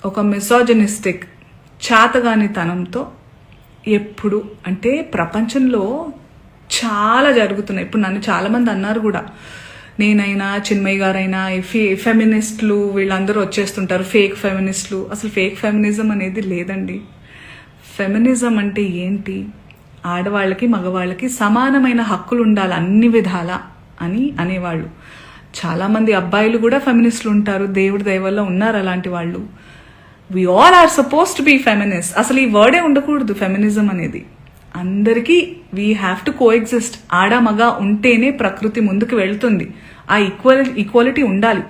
ఒక మిసోజనిస్టిక్ చాతగానితనంతో ఎప్పుడు అంటే ప్రపంచంలో చాలా జరుగుతున్నాయి. ఇప్పుడు నన్ను చాలామంది అన్నారు కూడా, నేనైనా చిన్మయ్య గారైనా ఫెమినిస్టులు వీళ్ళందరూ వచ్చేస్తుంటారు, ఫేక్ ఫెమినిస్టులు. అసలు ఫేక్ ఫెమినిజం అనేది లేదండి. ఫెమినిజం అంటే ఏంటి? ఆడవాళ్ళకి మగవాళ్ళకి సమానమైన హక్కులు ఉండాలి అన్ని విధాల అని అనేవాళ్ళు. చాలామంది అబ్బాయిలు కూడా ఫెమినిస్టులు ఉంటారు, దేవుడి దయ వల్ల ఉన్నారు అలాంటి వాళ్ళు. We all are suppose to be feminist. అసలు ఈ వర్డే ఉండకూడదు ఫెమినిజం అనేది. అందరికీ we have to coexist. ఆడ మగ ఉంటేనే ప్రకృతి ముందుకు వెళ్తుంది. ఆ ఈక్వాలిటీ ఉండాలి.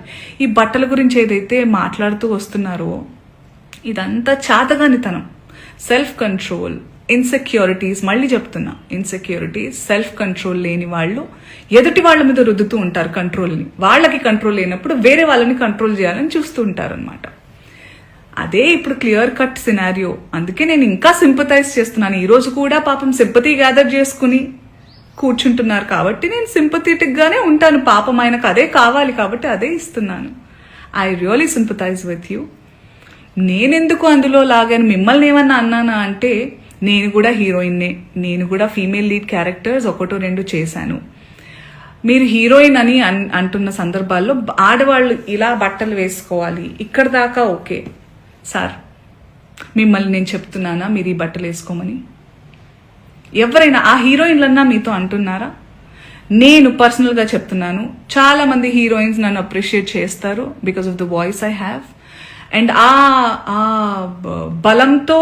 ఈ బట్టల గురించి ఏదైతే మాట్లాడుతూ వస్తున్నారో ఇదంతా చాతగానితనం, సెల్ఫ్ కంట్రోల్, ఇన్సెక్యూరిటీస్. మళ్ళీ చెప్తున్నా, ఇన్సెక్యూరిటీస్, సెల్ఫ్ కంట్రోల్ లేని వాళ్ళు ఎదుటి వాళ్ళ మీద రుద్దుతూ ఉంటారు కంట్రోల్ని. వాళ్ళకి కంట్రోల్ లేనప్పుడు వేరే వాళ్ళని కంట్రోల్ చేయాలని చూస్తూ ఉంటారు అనమాట. అదే ఇప్పుడు క్లియర్ కట్ సినారియో. అందుకే నేను ఇంకా సింపథైజ్ చేస్తున్నాను. ఈ రోజు కూడా పాపం సింపతి గ్యాదర్ చేసుకుని కూర్చుంటున్నారు కాబట్టి నేను సింపథెటిక్ గానే ఉంటాను. పాపం ఆయనకు అదే కావాలి కాబట్టి అదే ఇస్తున్నాను. I really sympathise with you. నేనెందుకు అందులో లాగాను, మిమ్మల్ని ఏమన్నా అన్నానా అంటే, నేను కూడా హీరోయిన్నే, నేను కూడా ఫీమేల్ లీడ్ క్యారెక్టర్స్ 1-2 చేశాను. మీరు హీరోయిన్ అని అంటున్న సందర్భాల్లో ఆడవాళ్ళు ఇలా బట్టలు వేసుకోవాలి ఇక్కడ దాకా ఓకే సార్, మిమ్మల్ని నేను చెప్తున్నానా మీరు ఈ బట్టలు వేసుకోమని? ఎవరైనా ఆ హీరోయిన్లన్నా మీతో అంటున్నారా? నేను పర్సనల్గా చెప్తున్నాను, చాలా మంది హీరోయిన్స్ నన్ను అప్రిషియేట్ చేస్తారు because of the voice I have. And ఆ బలంతో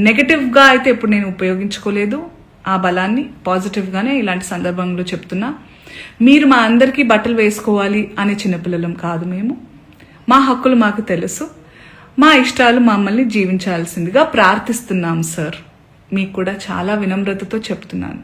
నెగటివ్గా అయితే ఇప్పుడు నేను ఉపయోగించుకోలేదు. ఆ బలాన్ని పాజిటివ్గానే ఇలాంటి సందర్భంలో చెప్తున్నా. మీరు మా అందరికీ బట్టలు వేసుకోవాలి అనే చిన్నపిల్లలం కాదు మేము. మా హక్కులు మాకు తెలుసు, మా ఇష్టాలు మమ్మల్ని జీవించాల్సిందిగా ప్రార్థిస్తున్నాం సార్. మీకు కూడా చాలా వినమ్రతతో చెప్తున్నాను.